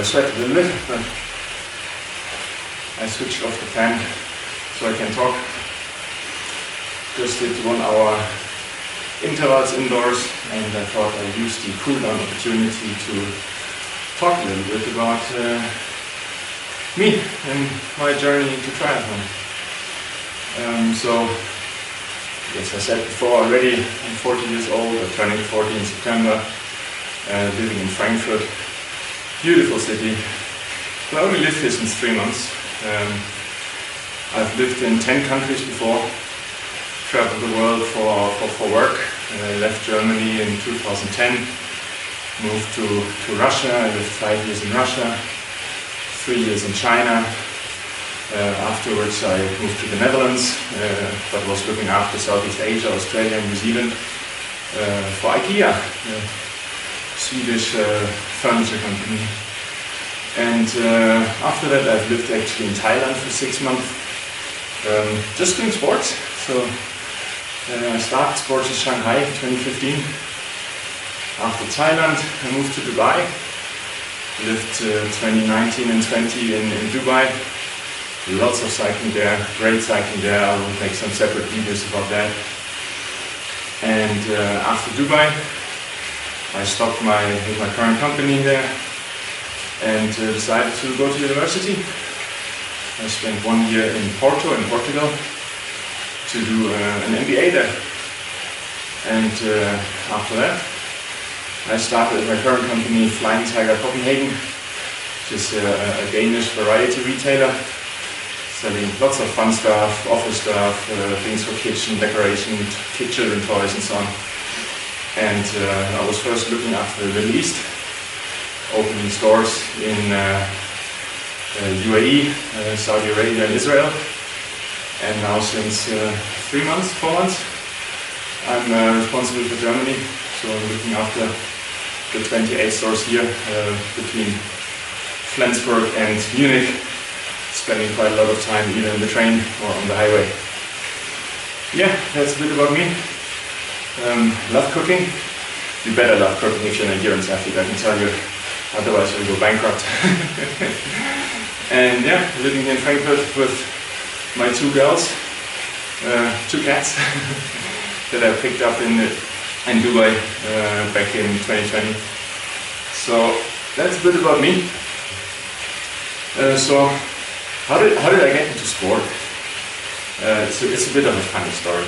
I sweat a little bit, but I switched off the fan so I can talk. Just did 1 hour intervals indoors, and I thought I'd use the cool down opportunity to talk a little bit about me and my journey into triathlon. So, as I said before already, I'm 40 years old, I'm turning 40 in September, living in Frankfurt, beautiful city. I only lived here since 3 months. I've lived in 10 countries before, traveled the world for work. I left Germany in 2010, moved to Russia. I lived 5 years in Russia, 3 years in China. Afterwards I moved to the Netherlands, but was looking after Southeast Asia, Australia and New Zealand for IKEA, a Swedish furniture company. And after that I've lived actually in Thailand for 6 months, just doing sports. So I started sports in Shanghai in 2015. After Thailand I moved to Dubai, lived 2019 and 20 in Dubai. Lots of cycling there, great cycling there. I will make some separate videos about that. And after Dubai, I stopped with my current company there and decided to go to university. I spent 1 year in Porto, in Portugal, to do an MBA there. And after that, I started at my current company, Flying Tiger Copenhagen, which is a Danish variety retailer, selling lots of fun stuff, office stuff, things for kitchen, decoration, children toys and so on. And I was first looking after the Middle East, opening stores in UAE, Saudi Arabia and Israel. And now since 4 months, I'm responsible for Germany. So I'm looking after the 28 stores here between Flensburg and Munich, spending quite a lot of time either in the train or on the highway. Yeah, that's a bit about me. Love cooking. You better love cooking if you're an endurance athlete, I can tell you. Otherwise you'll go bankrupt. And yeah, living here in Frankfurt with my 2 girls, 2 cats that I picked up in Dubai back in 2020. So that's a bit about me. So how did I get into sport? It's a bit of a funny story.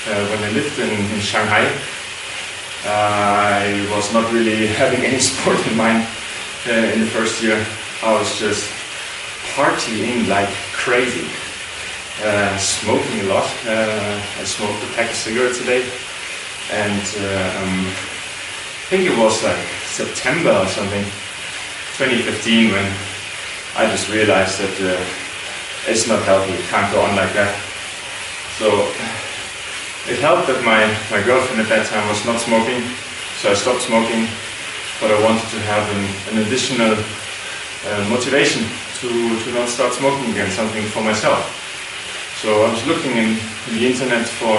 When I lived in Shanghai, I was not really having any sport in mind in the first year. I was just partying like crazy, smoking a lot. I smoked a pack of cigarettes a day, and I think it was like September or something, 2015, when I just realized that it's not healthy, it can't go on like that. So it helped that my girlfriend at that time was not smoking, so I stopped smoking, but I wanted to have an additional motivation to not start smoking again, something for myself. So I was looking in the internet for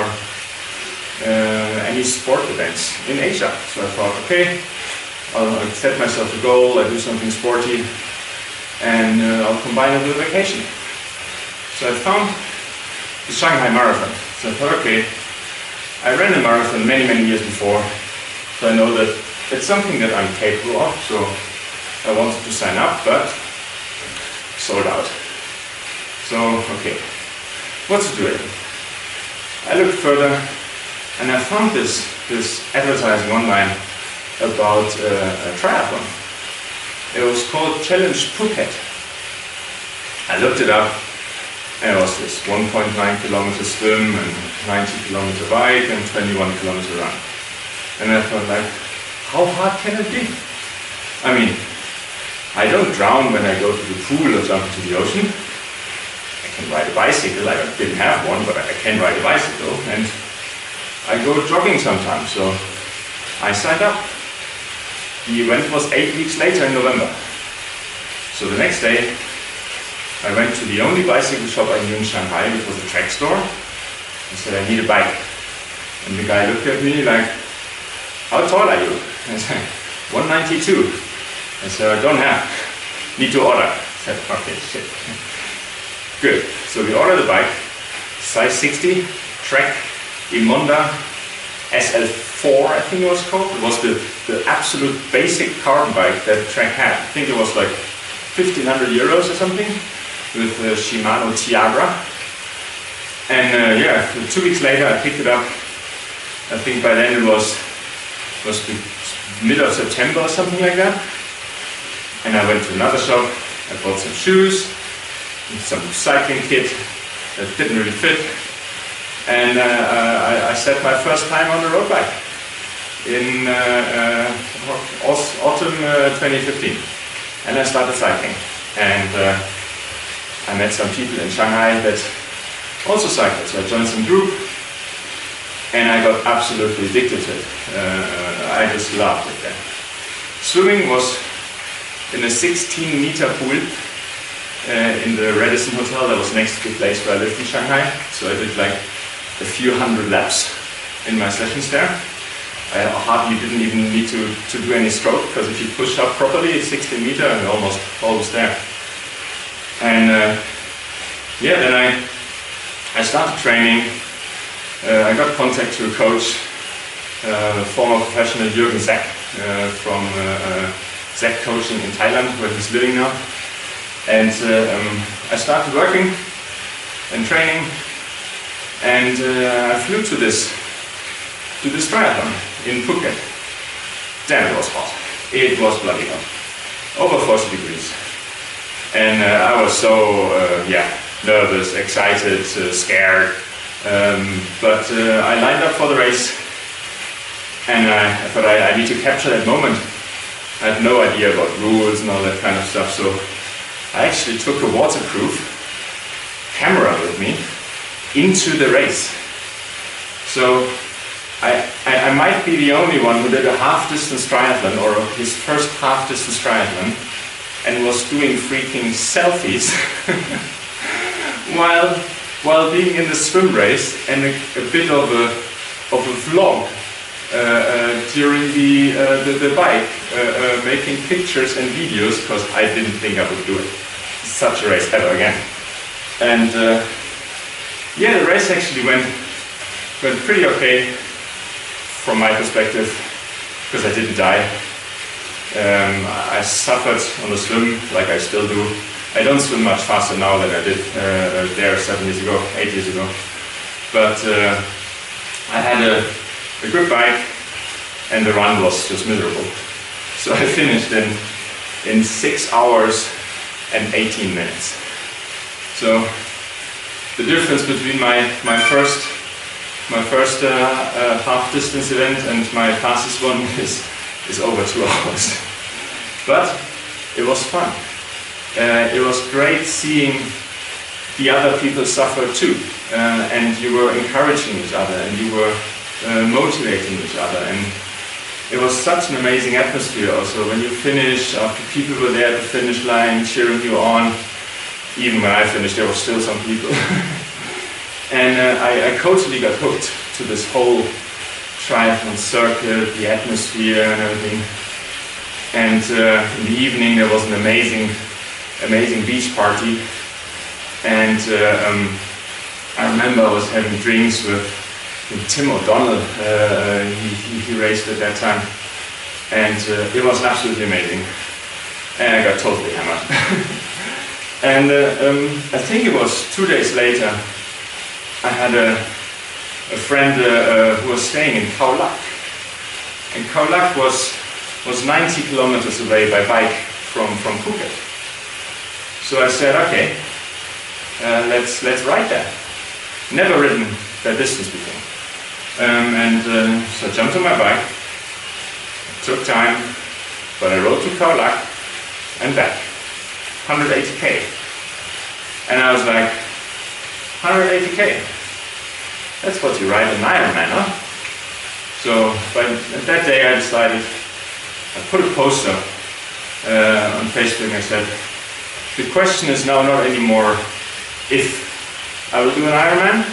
any sport events in Asia. So I thought, okay, I'll set myself a goal, I do something sporty, and I'll combine it with a vacation. So I found the Shanghai Marathon. So I thought, okay, I ran a marathon many years before, so I know that it's something that I'm capable of, so I wanted to sign up, but sold out. So, okay, what to do it? I looked further, and I found this advertising online about a triathlon. It was called Challenge Phuket. I looked it up, and it was this 1.9 kilometer swim and 90 kilometer bike and 21 kilometer run. And I thought, like, how hard can it be? I mean, I don't drown when I go to the pool or jump into the ocean. I can ride a bicycle. I didn't have one, but I can ride a bicycle. And I go jogging sometimes, so I signed up. The event was 8 weeks later in November. So the next day, I went to the only bicycle shop I knew in Shanghai, which was a track store. I said, I need a bike. And the guy looked at me like, how tall are you? I said, 192. I said, I don't have. need to order. I said, okay, shit. Good. So we ordered the bike, size 60, Trek Imonda SL4, I think it was called. It was the absolute basic carbon bike that Trek had. I think it was like 1,500 euros or something, with Shimano Tiagra. And yeah, 2 weeks later I picked it up. I think by then it was the mid of September or something like that. And I went to another shop, I bought some shoes, some cycling kit that didn't really fit. And I set my first time on the road bike in autumn 2015. And I started cycling. And I met some people in Shanghai that also cycled. So I joined some group and I got absolutely addicted to it. I just loved it then. Swimming was in a 16-meter pool in the Radisson Hotel that was next to the place where I lived in Shanghai. So I did like a few hundred laps in my sessions there. I hardly didn't even need to do any stroke, because if you push up properly, it's 16 meter and almost there. And yeah, then I started training. I got contact to a coach, former professional Jürgen Zach from Zach Coaching in Thailand, where he's living now. And I started working and training, and I flew to this triathlon in Phuket. Damn, it was hot. It was bloody hot. Over 40 degrees. And I was so, nervous, excited, scared. But I lined up for the race, and I thought I need to capture that moment. I had no idea about rules and all that kind of stuff, so I actually took a waterproof camera with me into the race. So I might be the only one who did a half-distance triathlon, or his first half-distance triathlon, and was doing freaking selfies while being in the swim race, and a bit of a vlog during the bike, making pictures and videos, because I didn't think I would do it. Such a race ever again. And yeah, the race actually went pretty okay from my perspective, because I didn't die. I suffered on the swim, like I still do. I don't swim much faster now than I did there 7 years ago, 8 years ago. But I had a good bike, and the run was just miserable. So I finished in 6 hours and 18 minutes. So the difference between my first half distance event and my fastest one is over 2 hours. But it was fun. It was great seeing the other people suffer too, and you were encouraging each other, and you were motivating each other, and it was such an amazing atmosphere also. When you finish, after people were there at the finish line cheering you on, even when I finished there were still some people. And I totally got hooked to this whole triathlon circuit, the atmosphere and everything. And in the evening there was an amazing beach party, and I remember I was having drinks with Tim O'Donnell. He raced at that time, and it was absolutely amazing, and I got totally hammered. And I think it was 2 days later, I had a friend who was staying in Khao Lak, and Khao Lak was 90 kilometers away by bike from Phuket. So I said, okay, let's ride that. Never ridden that distance before. So I jumped on my bike, took time, but I rode to Khao Lak and back, 180k. And I was like, 180k? That's what you ride an Ironman, huh? So that day I decided, I put a post up on Facebook, and I said, the question is now not anymore if I will do an Ironman,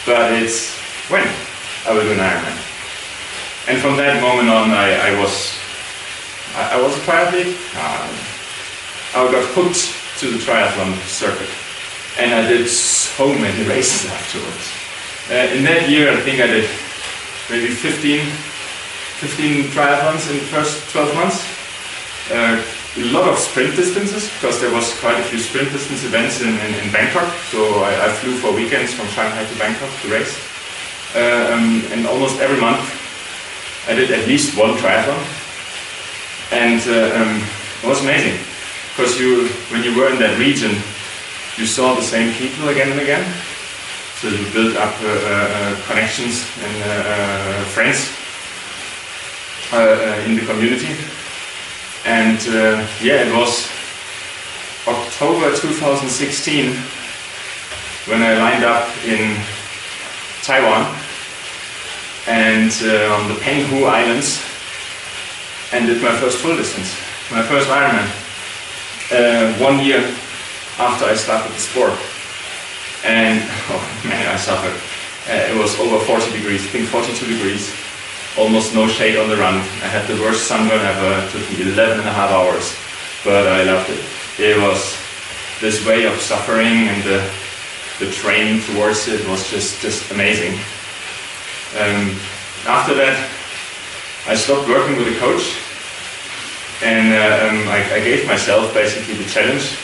but it's when I will do an Ironman. And from that moment on, I was a triathlete. I got hooked to the triathlon circuit, and I did so many races afterwards. In that year, I think I did maybe 15 triathlons in the first 12 months. A lot of sprint distances, because there was quite a few sprint distance events in Bangkok. So I flew for weekends from Shanghai to Bangkok to race. And almost every month I did at least one triathlon. And it was amazing, because when you were in that region, you saw the same people again and again. So you built up connections and friends in the community. And it was October 2016 when I lined up in Taiwan and on the Penghu Islands and did my first full distance, my first Ironman, 1 year after I started the sport. And oh man, I suffered. It was over 40 degrees, I think 42 degrees. Almost no shade on the run. I had the worst sunburn ever. It took me 11 and a half hours, but I loved it. It was this way of suffering, and the training towards it was just amazing. After that, I stopped working with a coach, and I gave myself basically the challenge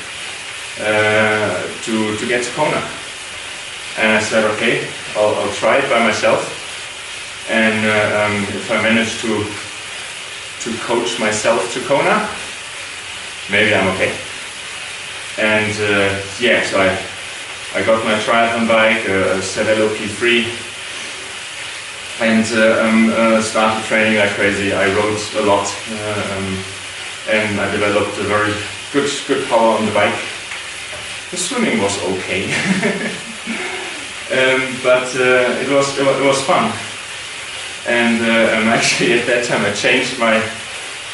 to get to Kona. And I said, okay, I'll try it by myself. And if I manage to coach myself to Kona, maybe I'm okay. And so I got my triathlon bike, a Cervelo P3, and started training like crazy. I rode a lot, and I developed a very good power on the bike. The swimming was okay, but it was fun. And actually at that time I changed my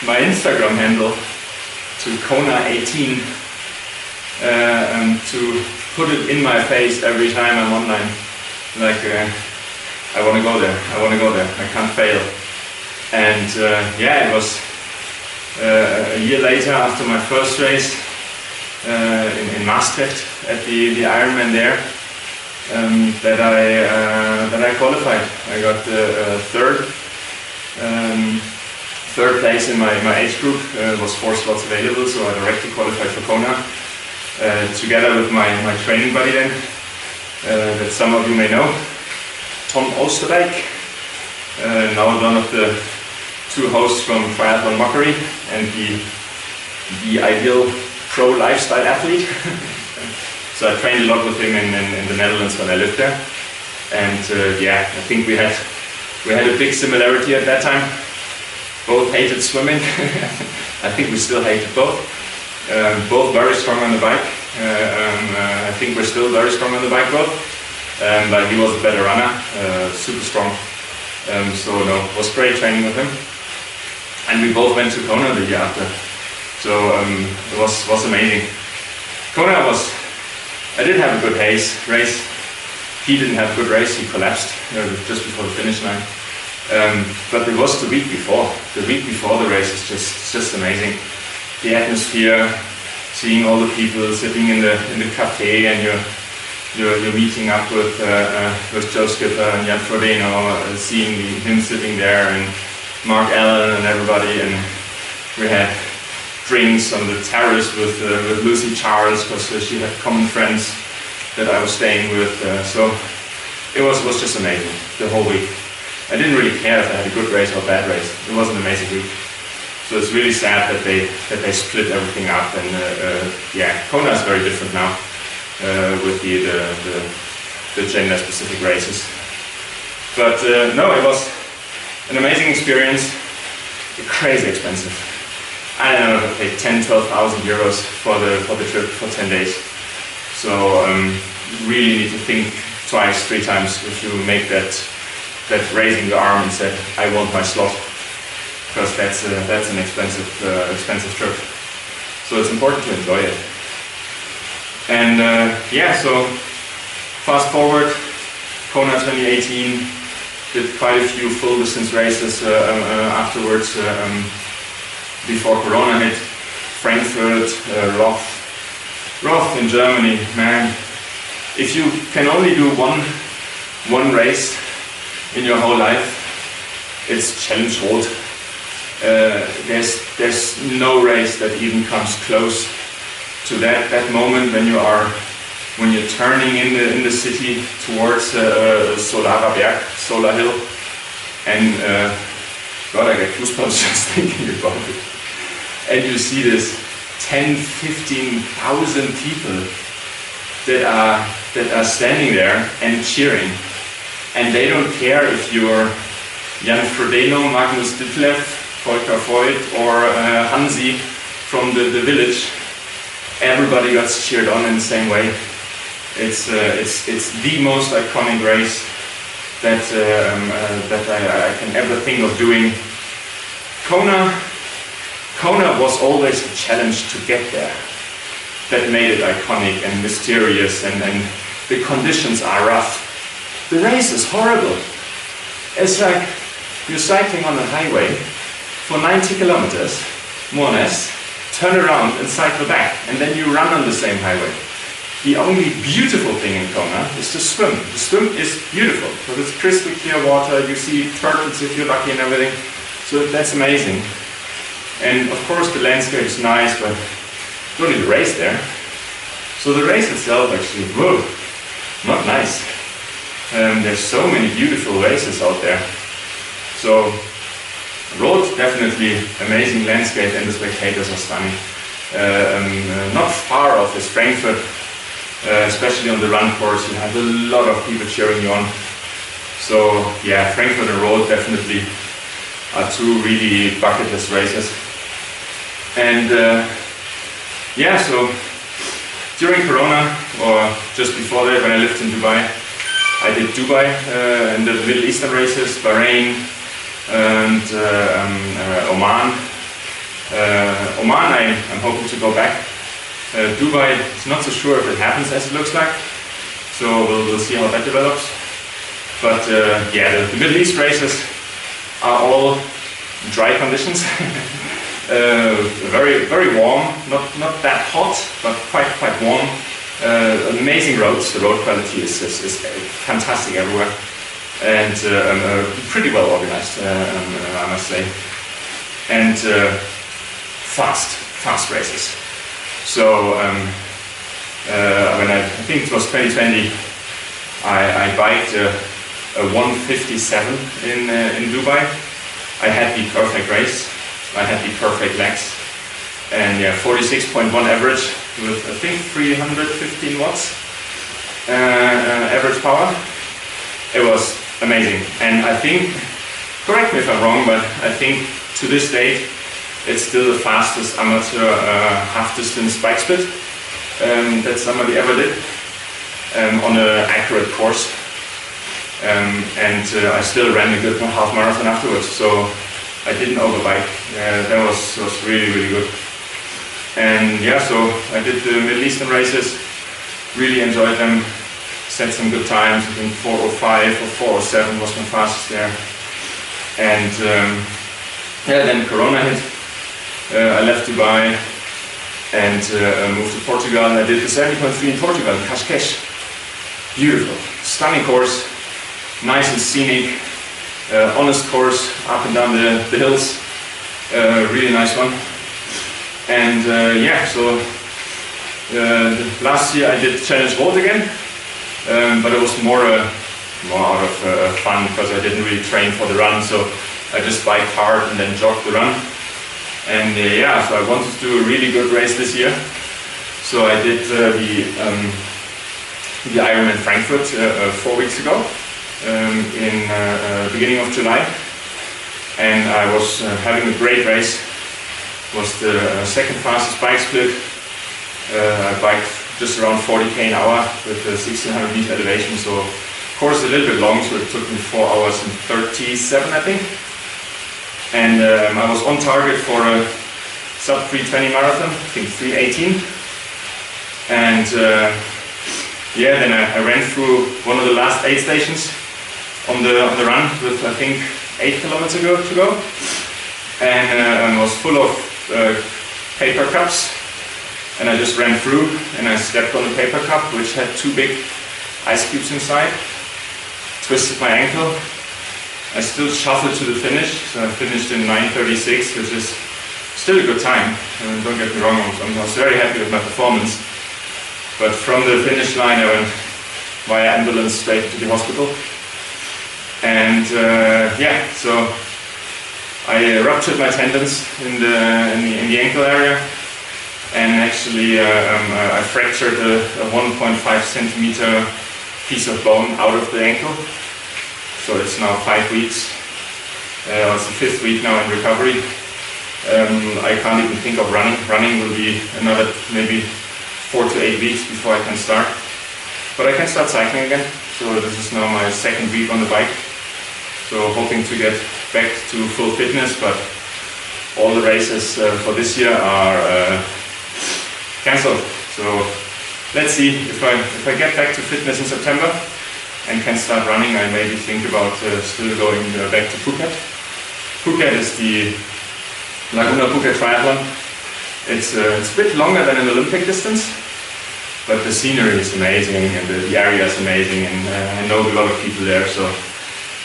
Instagram handle to Kona 18 to put it in my face every time I'm online. Like, I want to go there, I can't fail. And it was a year later, after my first race in Maastricht at the Ironman there, that I qualified. I got third place in my age group. Was 4 slots available, so I directly qualified for Kona, together with my training buddy then, that some of you may know, Tom Oosterwijk, now one of the 2 hosts from Triathlon Mockery and the ideal pro lifestyle athlete. So I trained a lot with him in the Netherlands when I lived there, and I think we had a big similarity at that time. Both hated swimming. I think we still hated both. Both very strong on the bike. I think we're still very strong on the bike both. But he was a better runner, super strong. So no, it was great training with him. And we both went to Kona the year after. So it was amazing. Kona was. I did have a good race. He didn't have a good race. He collapsed just before the finish line. But it was the week before. The week before the race is just amazing. The atmosphere, seeing all the people sitting in the cafe, and you're meeting up with Joe Skipper and Jan Frodeno, seeing him sitting there, and Mark Allen and everybody, and we had drinks on the terrace with Lucy Charles, because she had common friends that I was staying with. So it was just amazing the whole week. I didn't really care if I had a good race or a bad race. It was an amazing week. So it's really sad that they split everything up. And Kona is very different now with the gender-specific races. But no, it was an amazing experience. Crazy expensive. I don't know, I paid 10,000-12,000 euros for the trip for 10 days. So you really need to think twice, 3 times if you make that raising the arm and said, I want my slot, because that's an expensive trip. So it's important to enjoy it. And so fast forward, Kona 2018, did quite a few full distance races afterwards. Before Corona hit, Frankfurt, Roth in Germany, man. If you can only do one race in your whole life, it's Challenge Roth. There's no race that even comes close to that moment when you're turning in the city towards Solar Hill, and God, I get goosebumps just thinking about it. And you see this 10-15,000 people that are standing there and cheering, and they don't care if you're Jan Frodeno, Magnus Ditlev, Volker Voigt, or Hansi from the village. Everybody gets cheered on in the same way. It's the most iconic race that I can ever think of doing. Kona was always a challenge to get there. That made it iconic and mysterious, and the conditions are rough. The race is horrible. It's like you're cycling on a highway for 90 kilometers, more or less, turn around and cycle back, and then you run on the same highway. The only beautiful thing in Kona is to swim. The swim is beautiful, because it's crystal clear water, you see turtles if you're lucky and everything, so that's amazing. And of course the landscape is nice, but you don't need to race there. So the race itself actually, whoa, not nice. There's so many beautiful races out there. So road, definitely amazing landscape, and the spectators are stunning. Not far off is Frankfurt, especially on the run course. You have a lot of people cheering you on. So yeah, Frankfurt and Road definitely are two really bucket list races. And yeah, so during Corona, or just before that, when I lived in Dubai, I did Dubai and the Middle Eastern races, Bahrain and Oman. Oman, I'm hoping to go back. Dubai, it's not so sure if it happens as it looks like, so we'll see how that develops. But yeah, the Middle East races are all dry conditions. Very warm, not that hot, but quite warm. Amazing roads. The road quality is fantastic everywhere, and pretty well organized, I must say. And fast races. So when I think it was 2020, I biked a 157 in Dubai. I had the perfect race. I had the perfect legs, and yeah, 46.1 average with I think 315 watts average power. It was amazing, and I think, correct me if I'm wrong, but I think to this date it's still the fastest amateur half-distance bike split that somebody ever did on an accurate course, and I still ran a good half marathon afterwards, so I didn't overbike. That was really good. And yeah, so I did the Middle Eastern races, really enjoyed them, set some good times. I think 4:05 or 4:07 was my fastest there. And yeah, then Corona hit. I left Dubai and moved to Portugal, and I did the 70.3 in Portugal, Cascais. Beautiful, stunning course, nice and scenic, honest course, up and down the hills, really nice one. And yeah, so last year I did Challenge Road again, but it was more out of fun, because I didn't really train for the run, so I just biked hard and then jogged the run. And yeah, so I wanted to do a really good race this year. So I did the Ironman Frankfurt 4 weeks ago, in beginning of July. And I was having a great race. Was the second fastest bike split. I biked just around 40k an hour with a 1600 meter elevation. So of course a little bit long, so it took me 4 hours and 37, I think. And I was on target for a sub 320 marathon, I think 318. And yeah, then I ran through one of the last 8 stations on the run with I think 8 kilometers to go. And was full of paper cups, and I just ran through and I stepped on the paper cup, which had 2 big ice cubes inside, twisted my ankle. I still shuffled to the finish, so I finished in 9:36, which is still a good time. Don't get me wrong, I was very happy with my performance. But from the finish line, I went via ambulance straight to the hospital. And so I ruptured my tendons in the ankle area, and actually I fractured a 1.5 centimeter piece of bone out of the ankle. So it's now 5 weeks. It's the 5th week now in recovery. I can't even think of running. Running will be another maybe 4 to 8 weeks before I can start. But I can start cycling again. So this is now my 2nd week on the bike. So hoping to get back to full fitness, but all the races for this year are cancelled. So let's see if I get back to fitness in September and can start running. I maybe think about still going back to Phuket. Phuket is the Laguna Phuket triathlon. It's a bit longer than an Olympic distance, but the scenery is amazing and the area is amazing, and I know a lot of people there, so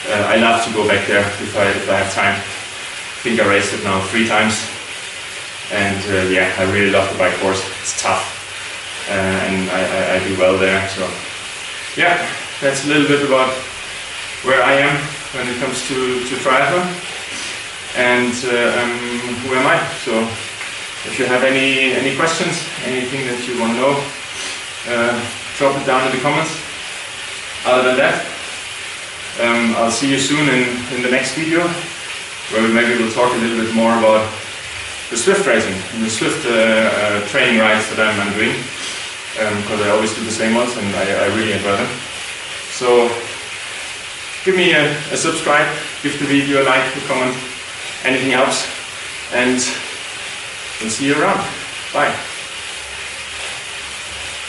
I love to go back there if I have time. I think I raced it now 3 times, and I really love the bike course. It's tough, and I do well there. So yeah, that's a little bit about where I am when it comes to triathlon, and who am I. So if you have any questions, anything that you want to know, drop it down in the comments. Other than that, I'll see you soon in the next video, where maybe we'll talk a little bit more about the Swift racing and the Swift training rides that I'm doing, because I always do the same ones and I really enjoy them. So give me a subscribe, give the video a like, a comment, anything helps, and we'll see you around. Bye.